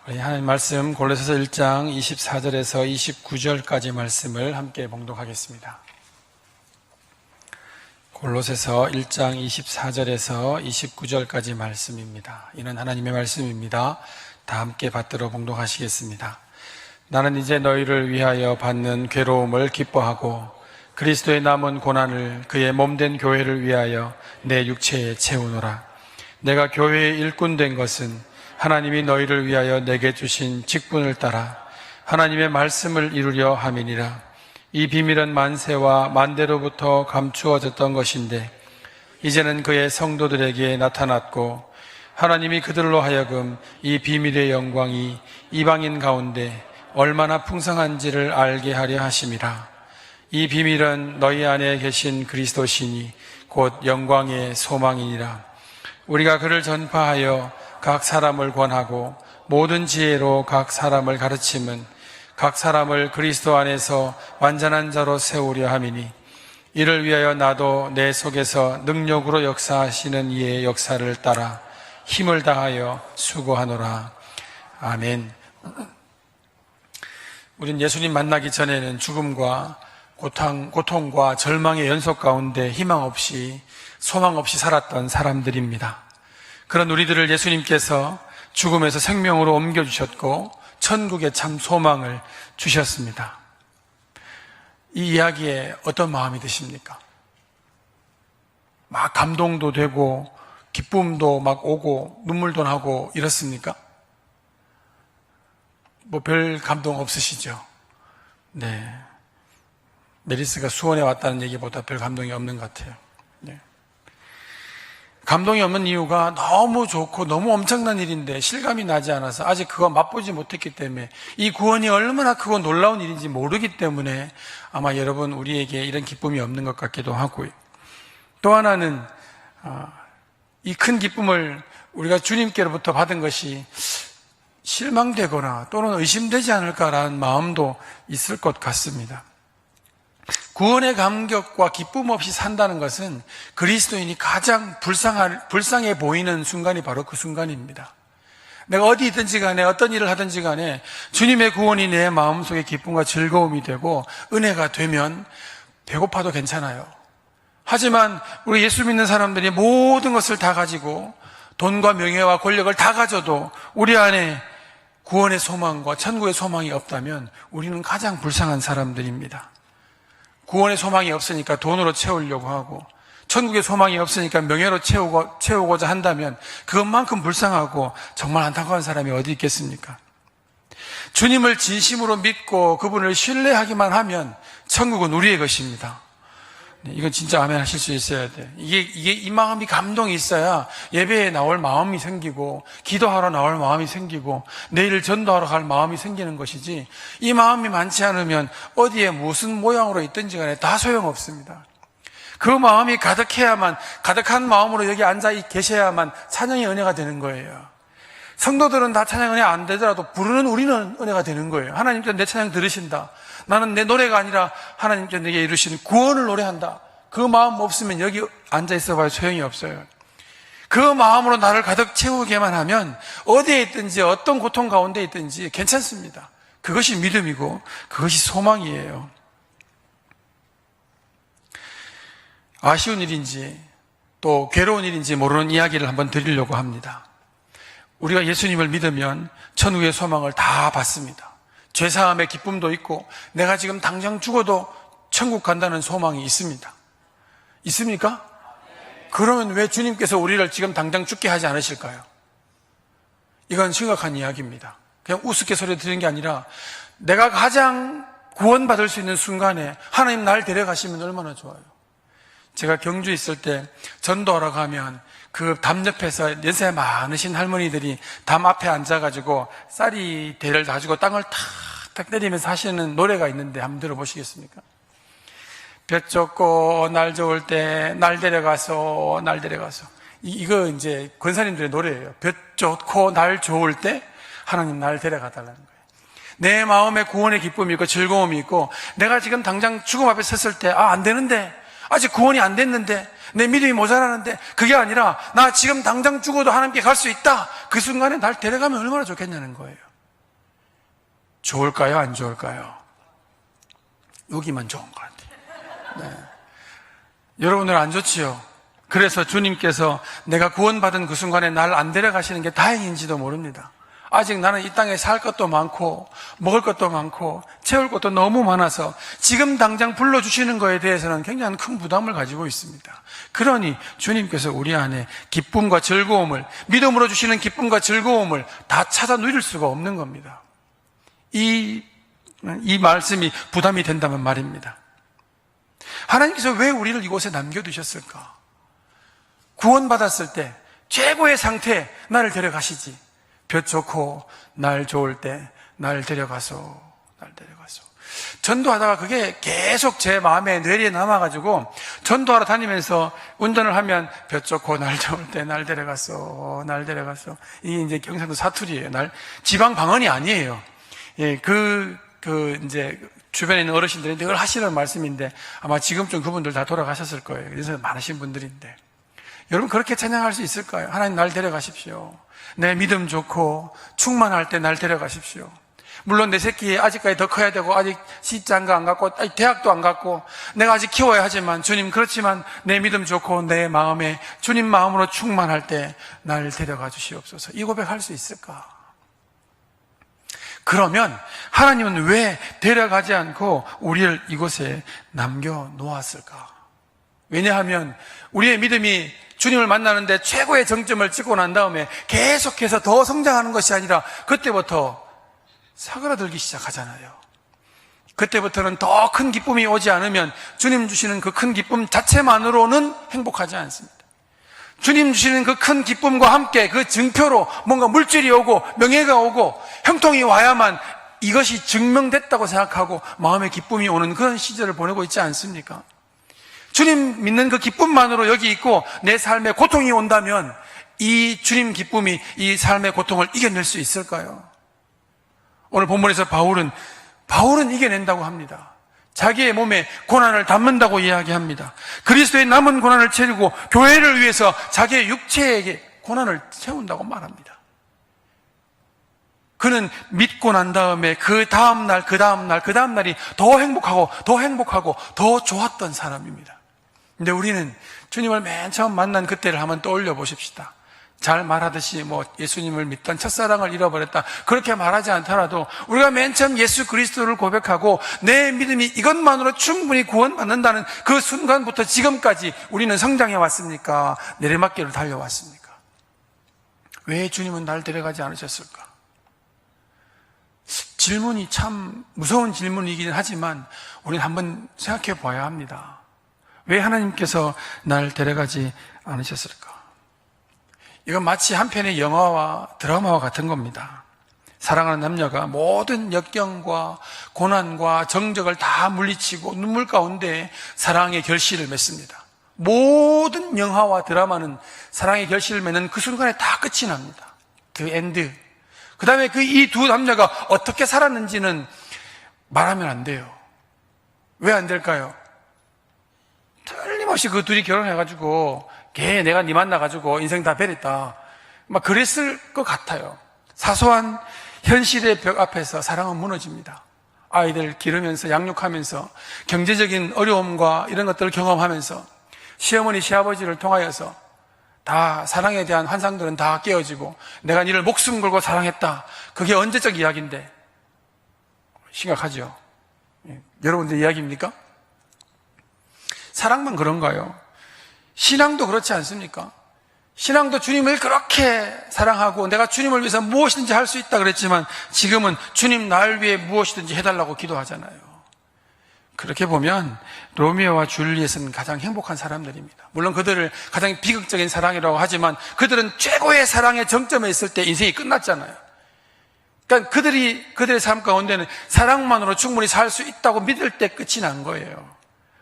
우리 하나님 말씀 골로새서 1장 24절에서 29절까지 말씀을 함께 봉독하겠습니다. 골로새서 1장 24절에서 29절까지 말씀입니다. 이는 하나님의 말씀입니다. 다 함께 받들어 봉독하시겠습니다. 나는 이제 너희를 위하여 받는 괴로움을 기뻐하고 그리스도의 남은 고난을 그의 몸된 교회를 위하여 내 육체에 채우노라. 내가 교회의 일꾼 된 것은 하나님이 너희를 위하여 내게 주신 직분을 따라 하나님의 말씀을 이루려 함이니라. 이 비밀은 만세와 만대로부터 감추어졌던 것인데 이제는 그의 성도들에게 나타났고 하나님이 그들로 하여금 이 비밀의 영광이 이방인 가운데 얼마나 풍성한지를 알게 하려 하심이라. 이 비밀은 너희 안에 계신 그리스도시니 곧 영광의 소망이니라. 우리가 그를 전파하여 각 사람을 권하고 모든 지혜로 각 사람을 가르침은 각 사람을 그리스도 안에서 완전한 자로 세우려 함이니 이를 위하여 나도 내 속에서 능력으로 역사하시는 이의 역사를 따라 힘을 다하여 수고하노라. 아멘. 우린 예수님 만나기 전에는 죽음과 고통과 절망의 연속 가운데 희망 없이 소망 없이 살았던 사람들입니다. 그런 우리들을 예수님께서 죽음에서 생명으로 옮겨주셨고 천국에 참 소망을 주셨습니다. 이 이야기에 어떤 마음이 드십니까? 막 감동도 되고 기쁨도 막 오고 눈물도 나고 이렇습니까? 뭐 별 감동 없으시죠? 네. 메리스가 수원에 왔다는 얘기보다 별 감동이 없는 것 같아요. 네. 감동이 없는 이유가 너무 좋고 너무 엄청난 일인데 실감이 나지 않아서 아직 그거 맛보지 못했기 때문에 이 구원이 얼마나 크고 놀라운 일인지 모르기 때문에 아마 여러분 우리에게 이런 기쁨이 없는 것 같기도 하고요. 또 하나는 이 큰 기쁨을 우리가 주님께로부터 받은 것이 실망되거나 또는 의심되지 않을까라는 마음도 있을 것 같습니다. 구원의 감격과 기쁨 없이 산다는 것은 그리스도인이 가장 불쌍해 보이는 순간이 바로 그 순간입니다. 내가 어디 있든지 간에 어떤 일을 하든지 간에 주님의 구원이 내 마음속에 기쁨과 즐거움이 되고 은혜가 되면 배고파도 괜찮아요. 하지만 우리 예수 믿는 사람들이 모든 것을 다 가지고 돈과 명예와 권력을 다 가져도 우리 안에 구원의 소망과 천국의 소망이 없다면 우리는 가장 불쌍한 사람들입니다. 구원의 소망이 없으니까 돈으로 채우려고 하고 천국의 소망이 없으니까 명예로 채우고자 한다면 그것만큼 불쌍하고 정말 안타까운 사람이 어디 있겠습니까? 주님을 진심으로 믿고 그분을 신뢰하기만 하면 천국은 우리의 것입니다. 네, 이건 진짜 아멘 하실 수 있어야 돼. 이게 이 마음이 감동이 있어야 예배에 나올 마음이 생기고 기도하러 나올 마음이 생기고 내일 전도하러 갈 마음이 생기는 것이지 이 마음이 많지 않으면 어디에 무슨 모양으로 있든지 간에 다 소용없습니다. 그 마음이 가득한 마음으로 여기 앉아 계셔야만 찬양의 은혜가 되는 거예요. 성도들은 다 찬양 은혜 안 되더라도 부르는 우리는 은혜가 되는 거예요. 하나님께서 내 찬양 들으신다. 나는 내 노래가 아니라 하나님께서 내게 이루시는 구원을 노래한다. 그 마음 없으면 여기 앉아있어 봐야 소용이 없어요. 그 마음으로 나를 가득 채우게만 하면 어디에 있든지 어떤 고통 가운데 있든지 괜찮습니다. 그것이 믿음이고 그것이 소망이에요. 아쉬운 일인지 또 괴로운 일인지 모르는 이야기를 한번 드리려고 합니다. 우리가 예수님을 믿으면 천국의 소망을 다 받습니다. 죄사함의 기쁨도 있고 내가 지금 당장 죽어도 천국 간다는 소망이 있습니다. 있습니까? 그러면 왜 주님께서 우리를 지금 당장 죽게 하지 않으실까요? 이건 심각한 이야기입니다. 그냥 우습게 드리는 게 아니라 내가 가장 구원받을 수 있는 순간에 하나님 날 데려가시면 얼마나 좋아요. 제가 경주에 있을 때 전도하러 가면 그 담 옆에서 연세 많으신 할머니들이 담 앞에 앉아가지고 쌀이 대를 다지고 땅을 탁탁 때리면서 하시는 노래가 있는데 한번 들어보시겠습니까? 볕 좋고 날 좋을 때 날 데려가서 이거 이제 권사님들의 노래예요. 볕 좋고 날 좋을 때 하나님 날 데려가달라는 거예요. 내 마음에 구원의 기쁨이 있고 즐거움이 있고 내가 지금 당장 죽음 앞에 섰을 때 안 되는데 아직 구원이 안 됐는데 내 믿음이 모자라는데 그게 아니라 나 지금 당장 죽어도 하나님께 갈 수 있다. 그 순간에 날 데려가면 얼마나 좋겠냐는 거예요. 좋을까요? 안 좋을까요? 여기만 좋은 것 같아요. 네. 여러분들 안 좋지요? 그래서 주님께서 내가 구원받은 그 순간에 날 안 데려가시는 게 다행인지도 모릅니다. 아직 나는 이 땅에 살 것도 많고 먹을 것도 많고 채울 것도 너무 많아서 지금 당장 불러주시는 거에 대해서는 굉장히 큰 부담을 가지고 있습니다. 그러니 주님께서 우리 안에 기쁨과 즐거움을, 믿음으로 주시는 기쁨과 즐거움을 다 찾아 누릴 수가 없는 겁니다. 이 말씀이 부담이 된다면 말입니다. 하나님께서 왜 우리를 이곳에 남겨두셨을까? 구원받았을 때 최고의 상태에 나를 데려가시지. 볕 좋고 날 좋을 때 날 데려가소. 전도하다가 그게 계속 제 마음에 뇌리에 남아가지고 전도하러 다니면서 운전을 하면 볕 좋고 날 좋을 때 날 데려가소. 이게 이제 경상도 사투리예요. 지방 방언이 아니에요. 예, 이제 주변에 있는 어르신들이 늘 하시는 말씀인데 아마 지금쯤 그분들 다 돌아가셨을 거예요. 그래서 많으신 분들인데 여러분 그렇게 찬양할 수 있을까요? 하나님 날 데려가십시오. 내 믿음 좋고 충만할 때 날 데려가십시오. 물론 내 새끼 아직까지 더 커야 되고 아직 시장가 안 갔고 대학도 안 갔고 내가 아직 키워야 하지만 주님 그렇지만 내 믿음 좋고 내 마음에 주님 마음으로 충만할 때 날 데려가 주시옵소서. 이 고백할 수 있을까? 그러면 하나님은 왜 데려가지 않고 우리를 이곳에 남겨놓았을까? 왜냐하면 우리의 믿음이 주님을 만나는데 최고의 정점을 찍고 난 다음에 계속해서 더 성장하는 것이 아니라 그때부터 사그라들기 시작하잖아요. 그때부터는 더 큰 기쁨이 오지 않으면 주님 주시는 그 큰 기쁨 자체만으로는 행복하지 않습니다. 주님 주시는 그 큰 기쁨과 함께 그 증표로 뭔가 물질이 오고 명예가 오고 형통이 와야만 이것이 증명됐다고 생각하고 마음의 기쁨이 오는 그런 시절을 보내고 있지 않습니까? 주님 믿는 그 기쁨만으로 여기 있고 내 삶에 고통이 온다면 이 주님 기쁨이 이 삶의 고통을 이겨낼 수 있을까요? 오늘 본문에서 바울은 이겨낸다고 합니다. 자기의 몸에 고난을 담는다고 이야기합니다. 그리스도의 남은 고난을 채우고 교회를 위해서 자기의 육체에게 고난을 채운다고 말합니다. 그는 믿고 난 다음에 그 다음날이 더 행복하고 더 좋았던 사람입니다. 근데 우리는 주님을 맨 처음 만난 그때를 한번 떠올려 보십시다. 잘 말하듯이 예수님을 믿던 첫사랑을 잃어버렸다 그렇게 말하지 않더라도 우리가 맨 처음 예수 그리스도를 고백하고 내 믿음이 이것만으로 충분히 구원받는다는 그 순간부터 지금까지 우리는 성장해 왔습니까? 내리막길을 달려왔습니까? 왜 주님은 날 데려가지 않으셨을까? 질문이 참 무서운 질문이긴 하지만 우리는 한번 생각해 봐야 합니다. 왜 하나님께서 날 데려가지 않으셨을까? 이건 마치 한 편의 영화와 드라마와 같은 겁니다. 사랑하는 남녀가 모든 역경과 고난과 정적을 다 물리치고 눈물 가운데 사랑의 결실을 맺습니다. 모든 영화와 드라마는 사랑의 결실을 맺는 그 순간에 다 끝이 납니다. The end. 그 다음에 이 두 남녀가 어떻게 살았는지는 말하면 안 돼요. 왜 안 될까요? 틀림없이 그 둘이 결혼해가지고 내가 네 만나가지고 인생 다 베렸다 막 그랬을 것 같아요. 사소한 현실의 벽 앞에서 사랑은 무너집니다. 아이들 기르면서 양육하면서 경제적인 어려움과 이런 것들을 경험하면서 시어머니 시아버지를 통하여서 다 사랑에 대한 환상들은 다 깨어지고 내가 니를 목숨 걸고 사랑했다. 그게 언제적 이야기인데 심각하죠. 여러분들 이야기입니까? 사랑만 그런가요? 신앙도 그렇지 않습니까? 신앙도 주님을 그렇게 사랑하고 내가 주님을 위해서 무엇이든지 할 수 있다 그랬지만 지금은 주님 날 위해 무엇이든지 해달라고 기도하잖아요. 그렇게 보면 로미오와 줄리엣은 가장 행복한 사람들입니다. 물론 그들을 가장 비극적인 사랑이라고 하지만 그들은 최고의 사랑의 정점에 있을 때 인생이 끝났잖아요. 그러니까 그들의 삶 가운데는 사랑만으로 충분히 살 수 있다고 믿을 때 끝이 난 거예요.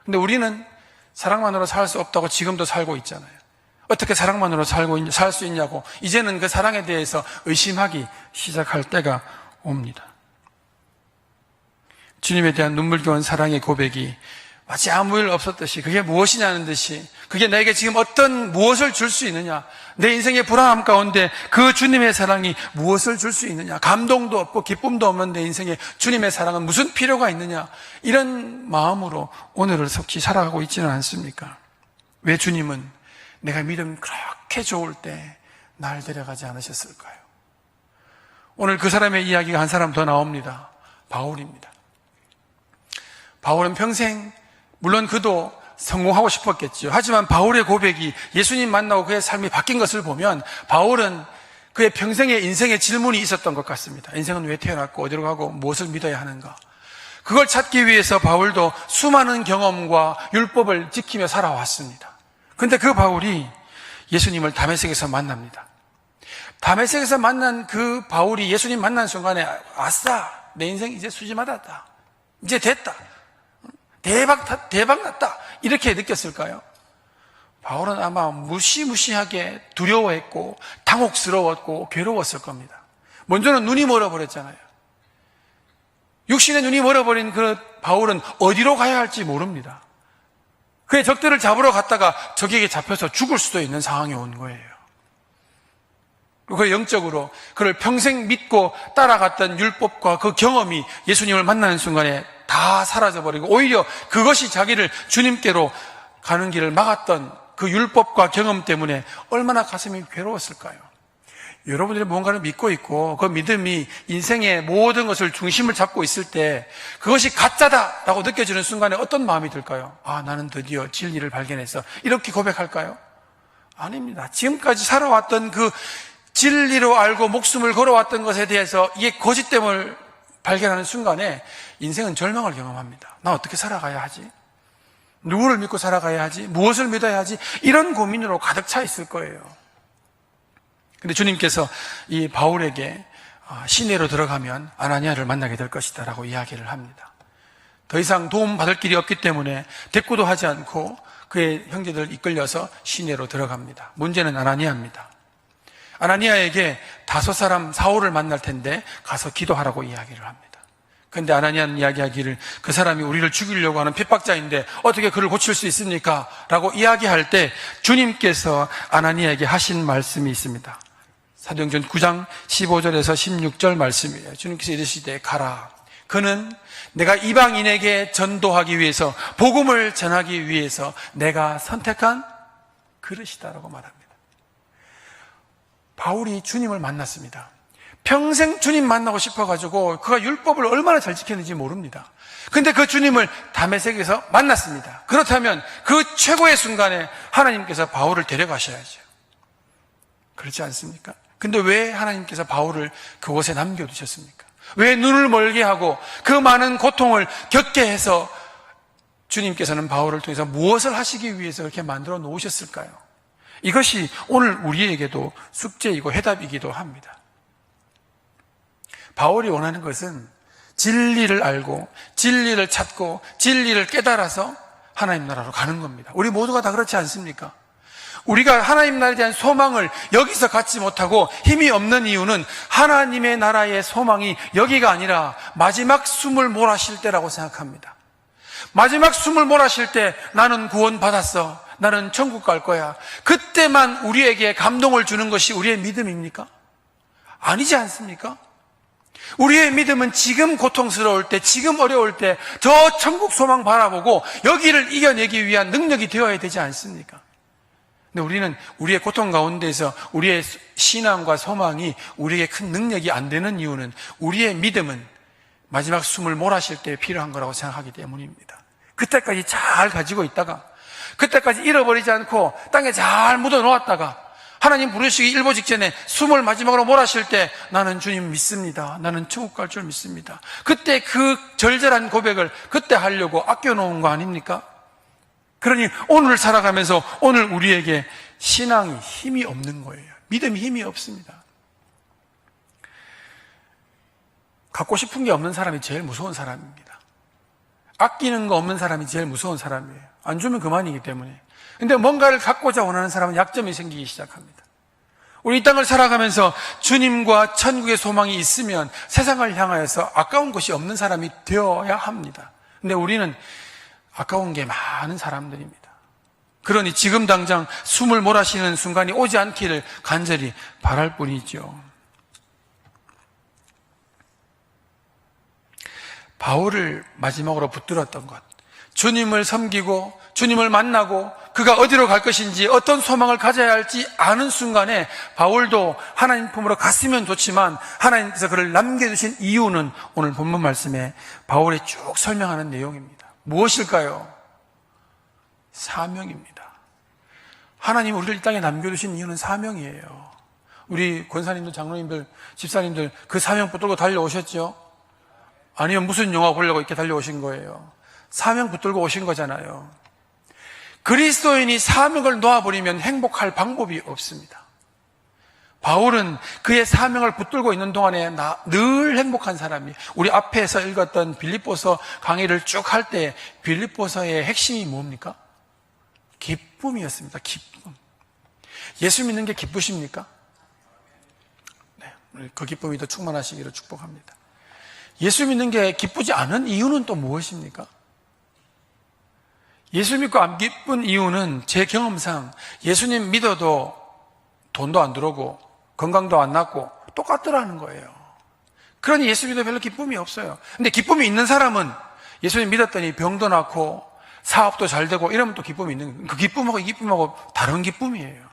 근데 우리는 사랑만으로 살 수 없다고 지금도 살고 있잖아요. 어떻게 사랑만으로 살 수 있냐고 이제는 그 사랑에 대해서 의심하기 시작할 때가 옵니다. 주님에 대한 눈물겨운 사랑의 고백이 마치 아무 일 없었듯이, 그게 무엇이냐는 듯이, 그게 나에게 지금 어떤 무엇을 줄 수 있느냐, 내 인생의 불안함 가운데 그 주님의 사랑이 무엇을 줄 수 있느냐, 감동도 없고 기쁨도 없는 내 인생에 주님의 사랑은 무슨 필요가 있느냐, 이런 마음으로 오늘을 속히 살아가고 있지는 않습니까? 왜 주님은 내가 믿음 그렇게 좋을 때 날 데려가지 않으셨을까요? 오늘 그 사람의 이야기가 한 사람 더 나옵니다. 바울입니다. 바울은 평생, 물론 그도 성공하고 싶었겠죠. 하지만 바울의 고백이 예수님 만나고 그의 삶이 바뀐 것을 보면 바울은 그의 평생의 인생의 질문이 있었던 것 같습니다. 인생은 왜 태어났고 어디로 가고 무엇을 믿어야 하는가? 그걸 찾기 위해서 바울도 수많은 경험과 율법을 지키며 살아왔습니다. 그런데 그 바울이 예수님을 다메섹에서 만납니다. 다메섹에서 만난 그 바울이 예수님 만난 순간에 아싸, 내 인생 이제 수지맞았다, 이제 됐다, 대박 났다, 이렇게 느꼈을까요? 바울은 아마 무시무시하게 두려워했고 당혹스러웠고 괴로웠을 겁니다. 먼저는 눈이 멀어버렸잖아요. 육신의 눈이 멀어버린 그 바울은 어디로 가야 할지 모릅니다. 그의 적들을 잡으러 갔다가 적에게 잡혀서 죽을 수도 있는 상황이 온 거예요. 그 영적으로 그를 평생 믿고 따라갔던 율법과 그 경험이 예수님을 만나는 순간에 다 사라져버리고 오히려 그것이 자기를 주님께로 가는 길을 막았던 그 율법과 경험 때문에 얼마나 가슴이 괴로웠을까요? 여러분들이 무언가를 믿고 있고 그 믿음이 인생의 모든 것을 중심을 잡고 있을 때 그것이 가짜다라고 느껴지는 순간에 어떤 마음이 들까요? 아, 나는 드디어 진리를 발견했어, 이렇게 고백할까요? 아닙니다. 지금까지 살아왔던 그 진리로 알고 목숨을 걸어왔던 것에 대해서 이게 거짓됨을 발견하는 순간에 인생은 절망을 경험합니다. 나 어떻게 살아가야 하지? 누구를 믿고 살아가야 하지? 무엇을 믿어야 하지? 이런 고민으로 가득 차 있을 거예요. 근데 주님께서 이 바울에게 시내로 들어가면 아나니아를 만나게 될 것이다 라고 이야기를 합니다. 더 이상 도움받을 길이 없기 때문에 대꾸도 하지 않고 그의 형제들을 이끌려서 시내로 들어갑니다. 문제는 아나니아입니다. 아나니아에게 다섯 사람 사울을 만날 텐데 가서 기도하라고 이야기를 합니다. 그런데 아나니아는 이야기하기를 그 사람이 우리를 죽이려고 하는 핍박자인데 어떻게 그를 고칠 수 있습니까? 라고 이야기할 때 주님께서 아나니아에게 하신 말씀이 있습니다. 사도행전 9장 15절에서 16절 말씀이에요. 주님께서 이르시되 가라. 그는 내가 이방인에게 전도하기 위해서 복음을 전하기 위해서 내가 선택한 그릇이다라고 말합니다. 바울이 주님을 만났습니다. 평생 주님 만나고 싶어가지고 그가 율법을 얼마나 잘 지켰는지 모릅니다. 근데 그 주님을 다메섹에서 만났습니다. 그렇다면 그 최고의 순간에 하나님께서 바울을 데려가셔야죠. 그렇지 않습니까? 근데 왜 하나님께서 바울을 그곳에 남겨두셨습니까? 왜 눈을 멀게 하고 그 많은 고통을 겪게 해서 주님께서는 바울을 통해서 무엇을 하시기 위해서 그렇게 만들어 놓으셨을까요? 이것이 오늘 우리에게도 숙제이고 해답이기도 합니다. 바울이 원하는 것은 진리를 알고 진리를 찾고 진리를 깨달아서 하나님 나라로 가는 겁니다. 우리 모두가 다 그렇지 않습니까? 우리가 하나님 나라에 대한 소망을 여기서 갖지 못하고 힘이 없는 이유는 하나님의 나라의 소망이 여기가 아니라 마지막 숨을 몰아쉴 때라고 생각합니다. 마지막 숨을 몰아쉴 때 나는 구원받았어, 나는 천국 갈 거야, 그때만 우리에게 감동을 주는 것이 우리의 믿음입니까? 아니지 않습니까? 우리의 믿음은 지금 고통스러울 때, 지금 어려울 때 저 천국 소망 바라보고 여기를 이겨내기 위한 능력이 되어야 되지 않습니까? 근데 우리는 우리의 고통 가운데서 우리의 신앙과 소망이 우리에게 큰 능력이 안 되는 이유는 우리의 믿음은 마지막 숨을 몰아쉴 때 필요한 거라고 생각하기 때문입니다. 그때까지 잘 가지고 있다가, 그때까지 잃어버리지 않고 땅에 잘 묻어 놓았다가 하나님 부르시기 일보 직전에 숨을 마지막으로 몰아쉴 때 나는 주님 믿습니다, 나는 천국 갈 줄 믿습니다, 그때 그 절절한 고백을 그때 하려고 아껴놓은 거 아닙니까? 그러니 오늘 살아가면서 오늘 우리에게 신앙이 힘이 없는 거예요. 믿음이 힘이 없습니다. 갖고 싶은 게 없는 사람이 제일 무서운 사람입니다. 아끼는 거 없는 사람이 제일 무서운 사람이에요. 안 주면 그만이기 때문에. 근데 뭔가를 갖고자 원하는 사람은 약점이 생기기 시작합니다. 우리 이 땅을 살아가면서 주님과 천국의 소망이 있으면 세상을 향하여서 아까운 것이 없는 사람이 되어야 합니다. 근데 우리는 아까운 게 많은 사람들입니다. 그러니 지금 당장 숨을 몰아쉬는 순간이 오지 않기를 간절히 바랄 뿐이죠. 바울을 마지막으로 붙들었던 것, 주님을 섬기고 주님을 만나고 그가 어디로 갈 것인지 어떤 소망을 가져야 할지 아는 순간에 바울도 하나님 품으로 갔으면 좋지만 하나님께서 그를 남겨두신 이유는 오늘 본문 말씀에 바울이 쭉 설명하는 내용입니다. 무엇일까요? 사명입니다. 하나님 우리를 이 땅에 남겨두신 이유는 사명이에요. 우리 권사님들, 장로님들, 집사님들 그 사명 붙들고 달려오셨죠? 아니면 무슨 영화 보려고 이렇게 달려오신 거예요? 사명 붙들고 오신 거잖아요. 그리스도인이 사명을 놓아버리면 행복할 방법이 없습니다. 바울은 그의 사명을 붙들고 있는 동안에 늘 행복한 사람이, 우리 앞에서 읽었던 빌립보서 강의를 쭉 할 때 빌립보서의 핵심이 뭡니까? 기쁨이었습니다. 기쁨. 예수 믿는 게 기쁘십니까? 네, 그 기쁨이 더 충만하시기를 축복합니다. 예수 믿는 게 기쁘지 않은 이유는 또 무엇입니까? 예수 믿고 안 기쁜 이유는 제 경험상 예수님 믿어도 돈도 안 들어오고 건강도 안 낫고 똑같더라는 거예요. 그러니 예수 믿어도 별로 기쁨이 없어요. 근데 기쁨이 있는 사람은 예수님 믿었더니 병도 낫고 사업도 잘 되고 이러면 또 기쁨이 있는 거예요. 그 기쁨하고 이 기쁨하고 다른 기쁨이에요.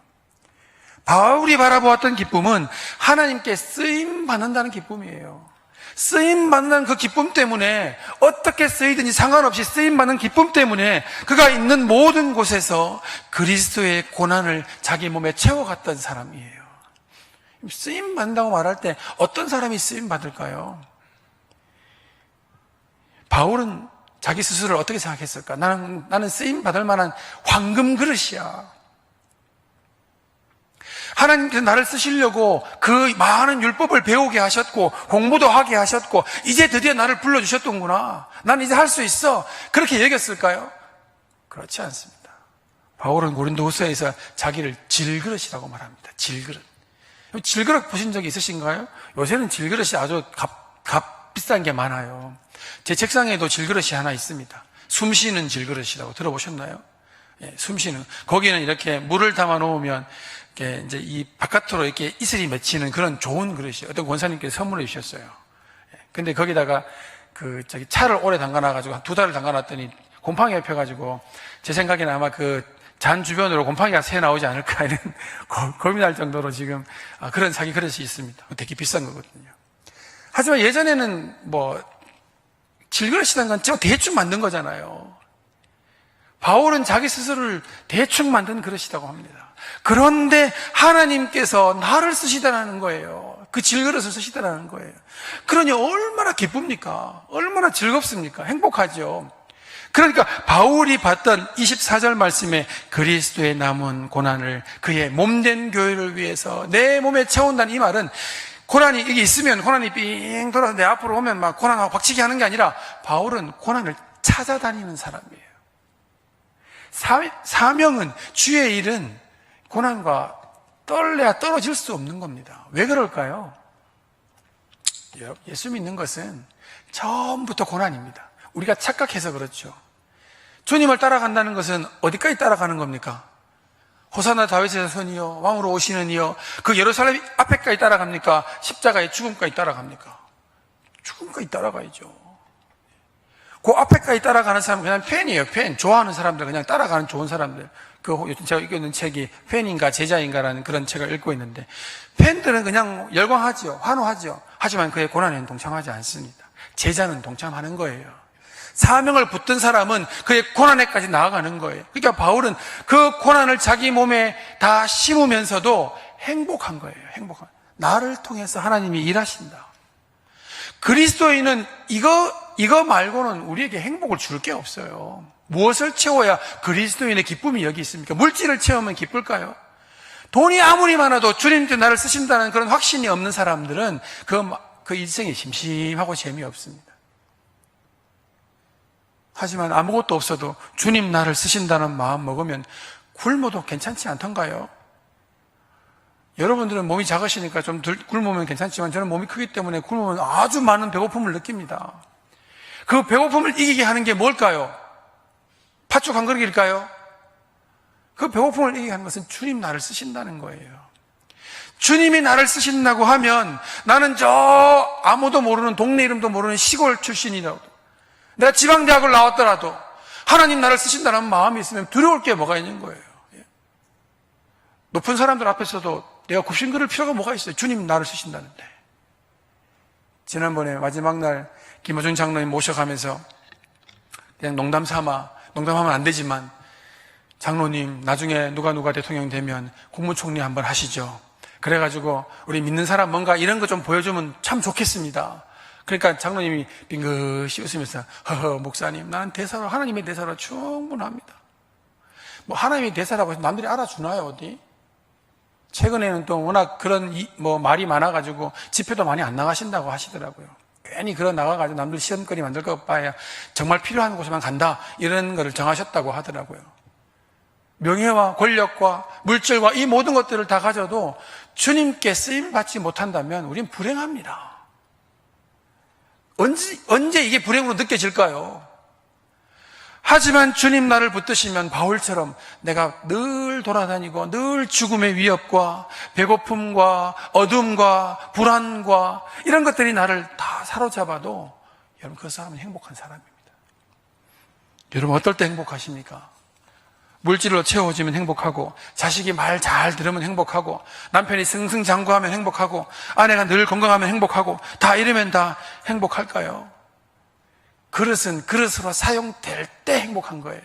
바울이 바라보았던 기쁨은 하나님께 쓰임 받는다는 기쁨이에요. 쓰임 받는 그 기쁨 때문에 어떻게 쓰이든지 상관없이 쓰임 받는 기쁨 때문에 그가 있는 모든 곳에서 그리스도의 고난을 자기 몸에 채워갔던 사람이에요. 쓰임 받는다고 말할 때 어떤 사람이 쓰임 받을까요? 바울은 자기 스스로를 어떻게 생각했을까? 나는 쓰임 받을 만한 황금 그릇이야. 하나님께서 나를 쓰시려고 그 많은 율법을 배우게 하셨고 공부도 하게 하셨고 이제 드디어 나를 불러주셨던구나. 난 이제 할 수 있어. 그렇게 여겼을까요? 그렇지 않습니다. 바울은 고린도후서에서 자기를 질그릇이라고 말합니다. 질그릇. 질그릇 보신 적이 있으신가요? 요새는 질그릇이 아주 비싼 게 많아요. 제 책상에도 질그릇이 하나 있습니다. 숨쉬는 질그릇이라고 들어보셨나요? 예, 숨쉬는. 거기는 이렇게 물을 담아 놓으면 이제 이 바깥으로 이렇게 이슬이 맺히는 그런 좋은 그릇이에요. 어떤 권사님께서 선물해 주셨어요. 근데 거기다가 차를 오래 담가놔가지고 한 2달을 담가놨더니 곰팡이가 펴가지고 제 생각에는 아마 그 잔 주변으로 곰팡이가 새 나오지 않을까 이런 고민할 정도로 지금 그런 자기 그릇이 있습니다. 되게 비싼 거거든요. 하지만 예전에는 질그릇이라는 건 대충 만든 거잖아요. 바울은 자기 스스로를 대충 만든 그릇이라고 합니다. 그런데 하나님께서 나를 쓰시다라는 거예요. 그 질그릇을 쓰시다라는 거예요. 그러니 얼마나 기쁩니까? 얼마나 즐겁습니까? 행복하죠. 그러니까 바울이 봤던 24절 말씀에 그리스도의 남은 고난을 그의 몸된 교회를 위해서 내 몸에 채운다는 이 말은 고난이 이게 있으면 고난이 삥 돌아서 내 앞으로 오면 막 고난하고 박치기 하는 게 아니라 바울은 고난을 찾아다니는 사람이에요. 사명은 주의 일은 고난과 떨려야 떨어질 수 없는 겁니다. 왜 그럴까요? 예수 믿는 것은 처음부터 고난입니다. 우리가 착각해서 그렇죠. 주님을 따라간다는 것은 어디까지 따라가는 겁니까? 호산나 다윗의 손이요 왕으로 오시는 이요 그 예루살렘 앞에까지 따라갑니까? 십자가의 죽음까지 따라갑니까? 죽음까지 따라가야죠. 그 앞에까지 따라가는 사람은 그냥 팬이에요. 팬. 좋아하는 사람들, 그냥 따라가는 좋은 사람들. 제가 읽고 있는 책이 팬인가 제자인가라는 그런 책을 읽고 있는데 팬들은 그냥 열광하죠. 환호하죠. 하지만 그의 고난에는 동참하지 않습니다. 제자는 동참하는 거예요. 사명을 붙든 사람은 그의 고난에까지 나아가는 거예요. 그러니까 바울은 그 고난을 자기 몸에 다 심으면서도 행복한 거예요. 행복한. 나를 통해서 하나님이 일하신다. 그리스도인은 이거 말고는 우리에게 행복을 줄 게 없어요. 무엇을 채워야 그리스도인의 기쁨이 여기 있습니까? 물질을 채우면 기쁠까요? 돈이 아무리 많아도 주님께 나를 쓰신다는 그런 확신이 없는 사람들은 그 인생이 심심하고 재미없습니다. 하지만 아무것도 없어도 주님 나를 쓰신다는 마음 먹으면 굶어도 괜찮지 않던가요? 여러분들은 몸이 작으시니까 좀 덜 굶으면 괜찮지만 저는 몸이 크기 때문에 굶으면 아주 많은 배고픔을 느낍니다. 그 배고픔을 이기게 하는 게 뭘까요? 팥죽 한 그릇일까요? 그 배고픔을 얘기하는 것은 주님 나를 쓰신다는 거예요. 주님이 나를 쓰신다고 하면 나는 저 아무도 모르는 동네 이름도 모르는 시골 출신이라도 내가 지방대학을 나왔더라도 하나님 나를 쓰신다는 마음이 있으면 두려울 게 뭐가 있는 거예요. 높은 사람들 앞에서도 내가 굽신거릴 필요가 뭐가 있어요. 주님 나를 쓰신다는데. 지난번에 마지막 날 김호중 장로님 모셔가면서 그냥 농담하면 안 되지만 장로님 나중에 누가 대통령 되면 국무총리 한번 하시죠. 그래가지고 우리 믿는 사람 뭔가 이런 거 좀 보여주면 참 좋겠습니다. 그러니까 장로님이 빙긋이 웃으면서 허허 목사님 나는 대사로 하나님의 대사로 충분합니다. 뭐 하나님의 대사라고 해서 남들이 알아주나요 어디? 최근에는 또 워낙 그런 말이 많아가지고 집회도 많이 안 나가신다고 하시더라고요. 괜히 그런 나가가지고 남들 시험거리 만들 것 봐야 정말 필요한 곳에만 간다 이런 거를 정하셨다고 하더라고요. 명예와 권력과 물질과 이 모든 것들을 다 가져도 주님께 쓰임을 받지 못한다면 우린 불행합니다. 언제 이게 불행으로 느껴질까요? 하지만 주님 나를 붙드시면 바울처럼 내가 늘 돌아다니고 늘 죽음의 위협과 배고픔과 어둠과 불안과 이런 것들이 나를 다 사로잡아도 여러분 그 사람은 행복한 사람입니다. 여러분 어떨 때 행복하십니까? 물질로 채워지면 행복하고 자식이 말 잘 들으면 행복하고 남편이 승승장구하면 행복하고 아내가 늘 건강하면 행복하고 다 이러면 다 행복할까요? 그릇은 그릇으로 사용될 때 행복한 거예요.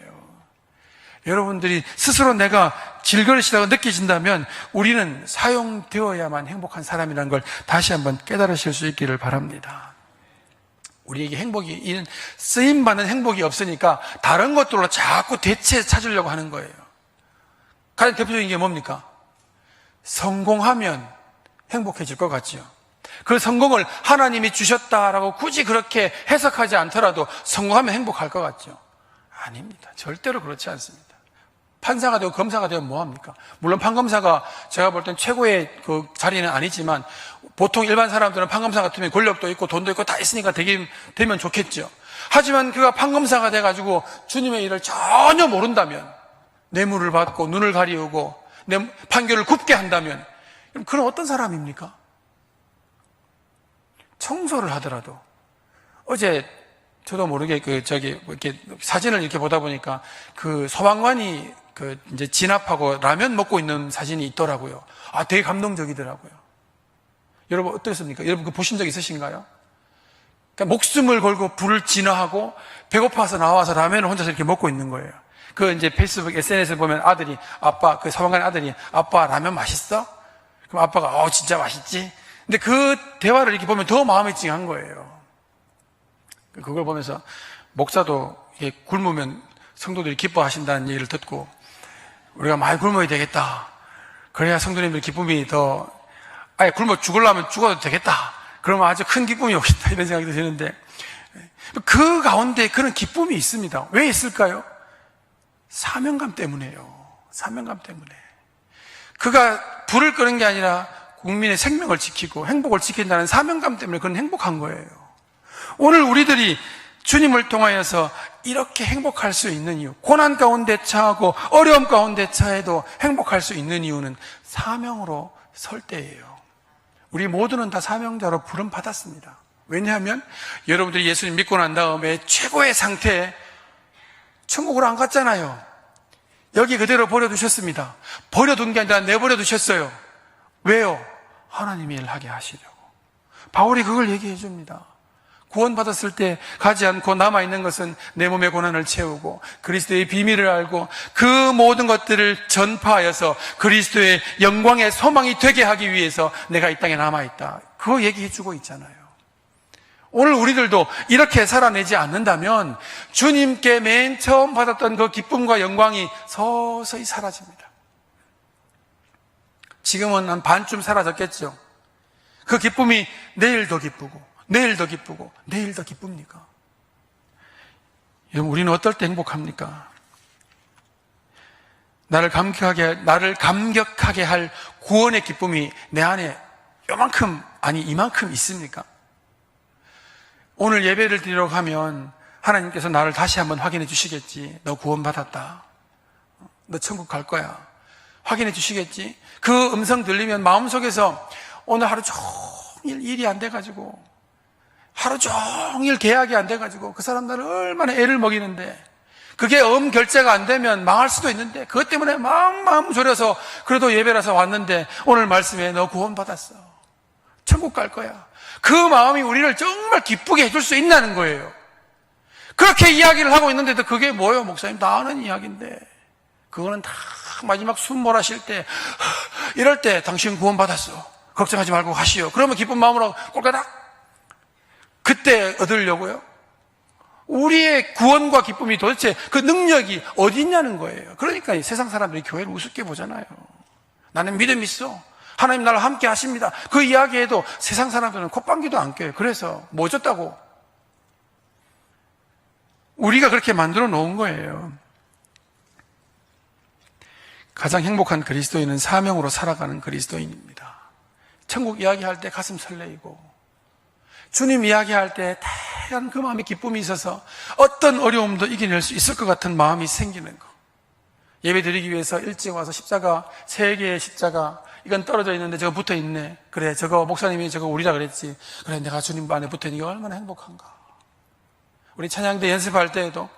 여러분들이 스스로 내가 질그릇이라고 느껴진다면 우리는 사용되어야만 행복한 사람이라는 걸 다시 한번 깨달으실 수 있기를 바랍니다. 우리에게 행복이, 이는 쓰임받는 행복이 없으니까 다른 것들로 자꾸 대체 찾으려고 하는 거예요. 가장 대표적인 게 뭡니까? 성공하면 행복해질 것 같지요. 그 성공을 하나님이 주셨다라고 굳이 그렇게 해석하지 않더라도 성공하면 행복할 것 같죠? 아닙니다. 절대로 그렇지 않습니다. 판사가 되고 검사가 되면 뭐합니까? 물론 판검사가 제가 볼 땐 최고의 그 자리는 아니지만 보통 일반 사람들은 판검사 같으면 권력도 있고 돈도 있고 다 있으니까 되면 좋겠죠. 하지만 그가 판검사가 돼가지고 주님의 일을 전혀 모른다면 뇌물을 받고 눈을 가리우고 판결을 굽게 한다면 그럼 어떤 사람입니까? 청소를 하더라도 어제 저도 모르게 이렇게 사진을 이렇게 보다 보니까 그 소방관이 이제 진압하고 라면 먹고 있는 사진이 있더라고요. 아, 되게 감동적이더라고요. 여러분 어떻습니까? 여러분 그 보신 적 있으신가요? 그러니까 목숨을 걸고 불을 진화하고 배고파서 나와서 라면을 혼자서 이렇게 먹고 있는 거예요. 그 이제 페이스북 SNS에 보면 아들이 그 소방관 아들이 아빠 라면 맛있어? 그럼 아빠가 진짜 맛있지? 근데 그 대화를 이렇게 보면 더 마음이 찡한 거예요. 그걸 보면서 목사도 굶으면 성도들이 기뻐하신다는 얘기를 듣고 우리가 많이 굶어야 되겠다. 그래야 성도님들 기쁨이 더 아예 굶어 죽으려면 죽어도 되겠다. 그러면 아주 큰 기쁨이 오겠다 이런 생각이 드는데 그 가운데 그런 기쁨이 있습니다. 왜 있을까요? 사명감 때문에요. 사명감 때문에. 그가 불을 끄는 게 아니라 국민의 생명을 지키고 행복을 지킨다는 사명감 때문에 그건 행복한 거예요. 오늘 우리들이 주님을 통하여서 이렇게 행복할 수 있는 이유, 고난 가운데 처하고 어려움 가운데 처해도 행복할 수 있는 이유는 사명으로 설 때예요. 우리 모두는 다 사명자로 부름 받았습니다. 왜냐하면 여러분들이 예수님 믿고 난 다음에 최고의 상태에 천국으로 안 갔잖아요. 여기 그대로 버려두셨습니다. 버려둔 게 아니라 내버려 두셨어요. 왜요? 하나님이 일하게 하시려고. 바울이 그걸 얘기해 줍니다. 구원받았을 때 가지 않고 남아있는 것은 내 몸의 고난을 채우고 그리스도의 비밀을 알고 그 모든 것들을 전파하여서 그리스도의 영광의 소망이 되게 하기 위해서 내가 이 땅에 남아있다. 그거 얘기해 주고 있잖아요. 오늘 우리들도 이렇게 살아내지 않는다면 주님께 맨 처음 받았던 그 기쁨과 영광이 서서히 사라집니다. 지금은 한 반쯤 사라졌겠죠. 그 기쁨이 내일 더 기쁘고 내일 더 기쁘고 내일 더 기쁩니까? 여러분 우리는 어떨 때 행복합니까? 나를 감격하게 할 구원의 기쁨이 내 안에 요만큼 아니 이만큼 있습니까? 오늘 예배를 드리러 가면 하나님께서 나를 다시 한번 확인해 주시겠지. 너 구원받았다. 너 천국 갈 거야. 확인해 주시겠지. 그 음성 들리면 마음속에서 오늘 하루 종일 일이 안 돼가지고, 하루 종일 계약이 안 돼가지고 그 사람들은 얼마나 애를 먹이는데, 그게 결제가 안 되면 망할 수도 있는데, 그것 때문에 마음 졸여서 그래도 예배라서 왔는데 오늘 말씀에 너 구원받았어. 천국 갈 거야. 그 마음이 우리를 정말 기쁘게 해줄 수 있다는 거예요. 그렇게 이야기를 하고 있는데도 그게 뭐예요? 목사님, 다 아는 이야기인데. 그거는 다 마지막 숨 몰아쉴 때, 이럴 때 당신 구원받았어. 걱정하지 말고 가시오. 그러면 기쁜 마음으로 꼴까닥. 그때 얻으려고요? 우리의 구원과 기쁨이 도대체 그 능력이 어디 있냐는 거예요. 그러니까 세상 사람들이 교회를 우습게 보잖아요. 나는 믿음 있어. 하나님 나를 함께 하십니다. 그 이야기에도 세상 사람들은 콧방귀도 안 껴요. 그래서 뭐 줬다고? 우리가 그렇게 만들어 놓은 거예요. 가장 행복한 그리스도인은 사명으로 살아가는 그리스도인입니다. 천국 이야기할 때 가슴 설레이고, 주님 이야기할 때 태연 그 마음에 기쁨이 있어서 어떤 어려움도 이겨낼 수 있을 것 같은 마음이 생기는 거. 예배 드리기 위해서 일찍 와서 십자가, 3개의 십자가, 이건 떨어져 있는데 저거 붙어 있네. 그래, 저거 목사님이 저거 우리라 그랬지. 그래, 내가 주님 안에 붙어 있는 게 얼마나 행복한가. 우리 찬양대 연습할 때에도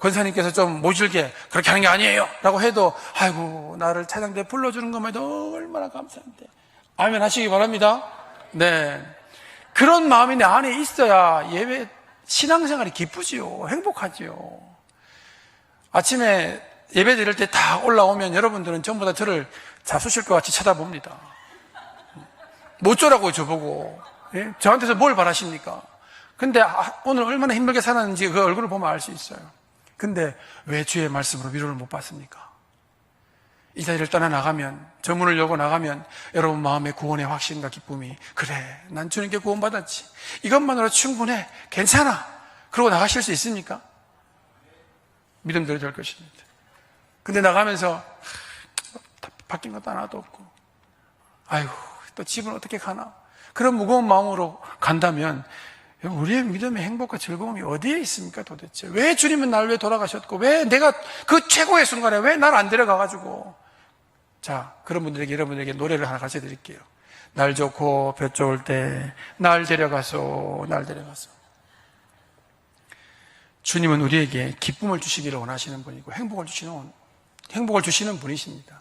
권사님께서 좀 모질게 그렇게 하는 게 아니에요 라고 해도, 아이고, 나를 찬양대 불러주는 것만 해도 얼마나 감사한데. 아멘 하시기 바랍니다. 네. 그런 마음이 내 안에 있어야 예배 신앙생활이 기쁘지요. 행복하지요. 아침에 예배 드릴 때 다 올라오면 여러분들은 전부 다 저를 잡수실 것 같이 쳐다봅니다. 뭐 어쩌라고 저보고. 예? 저한테서 뭘 바라십니까? 근데 오늘 얼마나 힘들게 살았는지 그 얼굴을 보면 알 수 있어요. 근데 왜 주의 말씀으로 위로를 못 받습니까? 이 자리를 떠나나가면, 저 문을 열고 나가면 여러분 마음의 구원의 확신과 기쁨이, 그래, 난 주님께 구원받았지, 이것만으로 충분해, 괜찮아, 그러고 나가실 수 있습니까? 믿음대로 될 것입니다. 근데 나가면서 바뀐 것도 하나도 없고, 아이고, 또 집은 어떻게 가나, 그런 무거운 마음으로 간다면 우리의 믿음의 행복과 즐거움이 어디에 있습니까 도대체? 왜 주님은 나를 왜 돌아가셨고, 왜 내가 그 최고의 순간에 왜 날 안 데려가가지고. 자, 그런 분들에게, 여러분들에게 노래를 하나 가르쳐 드릴게요. 날 좋고 볕 좋을 때 날 데려가소, 날 데려가소. 주님은 우리에게 기쁨을 주시기를 원하시는 분이고 행복을 주시는 분이십니다.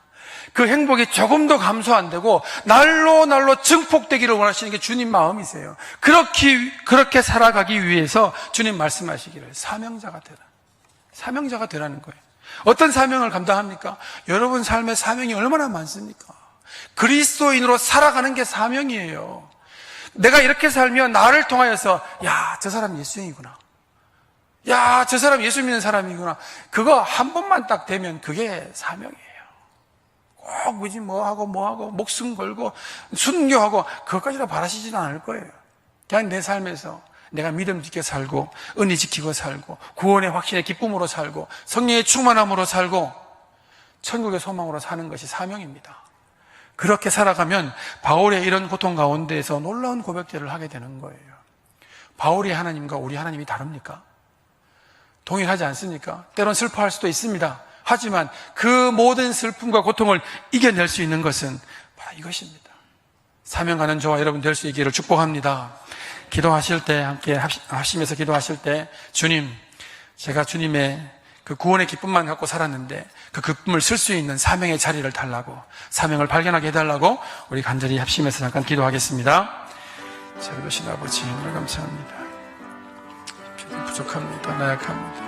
그 행복이 조금도 감소 안 되고 날로 증폭되기를 원하시는 게 주님 마음이세요. 그렇게 살아가기 위해서 주님 말씀하시기를 사명자가 되라는 거예요. 어떤 사명을 감당합니까? 여러분 삶의 사명이 얼마나 많습니까? 그리스도인으로 살아가는 게 사명이에요. 내가 이렇게 살면 나를 통하여서, 야, 저 사람 예수인이구나, 야, 저 사람 예수 믿는 사람이구나, 그거 한 번만 딱 되면 그게 사명이에요. 꼭 뭐지 뭐하고 목숨 걸고 순교하고 그것까지 다 바라시지는 않을 거예요. 그냥 내 삶에서 내가 믿음 지켜 살고, 은혜 지키고 살고, 구원의 확신의 기쁨으로 살고, 성령의 충만함으로 살고, 천국의 소망으로 사는 것이 사명입니다. 그렇게 살아가면 바울의 이런 고통 가운데에서 놀라운 고백들을 하게 되는 거예요. 바울의 하나님과 우리 하나님이 다릅니까? 동일하지 않습니까? 때론 슬퍼할 수도 있습니다. 하지만 그 모든 슬픔과 고통을 이겨낼 수 있는 것은 바로 이것입니다. 사명하는 저와 여러분 될 수 있기를 축복합니다. 기도하실 때, 함께 합심해서 기도하실 때, 주님, 제가 주님의 그 구원의 기쁨만 갖고 살았는데 그 기쁨을 쓸 수 있는 사명의 자리를 달라고, 사명을 발견하게 해달라고 우리 간절히 합심해서 잠깐 기도하겠습니다. 자비로우신 아버지, 오늘 감사합니다. 저도 부족합니다. 나약합니다.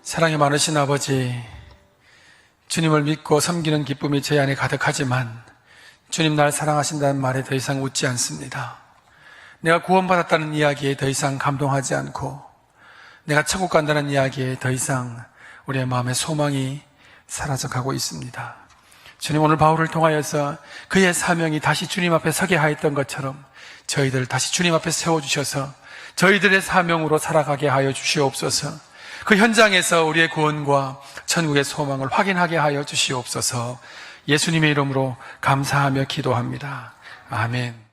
사랑이 많으신 아버지, 주님을 믿고 섬기는 기쁨이 제 안에 가득하지만 주님 날 사랑하신다는 말에 더 이상 웃지 않습니다. 내가 구원받았다는 이야기에 더 이상 감동하지 않고, 내가 천국 간다는 이야기에 더 이상 우리의 마음의 소망이 사라져가고 있습니다. 주님, 오늘 바울을 통하여서 그의 사명이 다시 주님 앞에 서게 하였던 것처럼 저희들 다시 주님 앞에 세워주셔서 저희들의 사명으로 살아가게 하여 주시옵소서. 그 현장에서 우리의 구원과 천국의 소망을 확인하게 하여 주시옵소서. 예수님의 이름으로 감사하며 기도합니다. 아멘.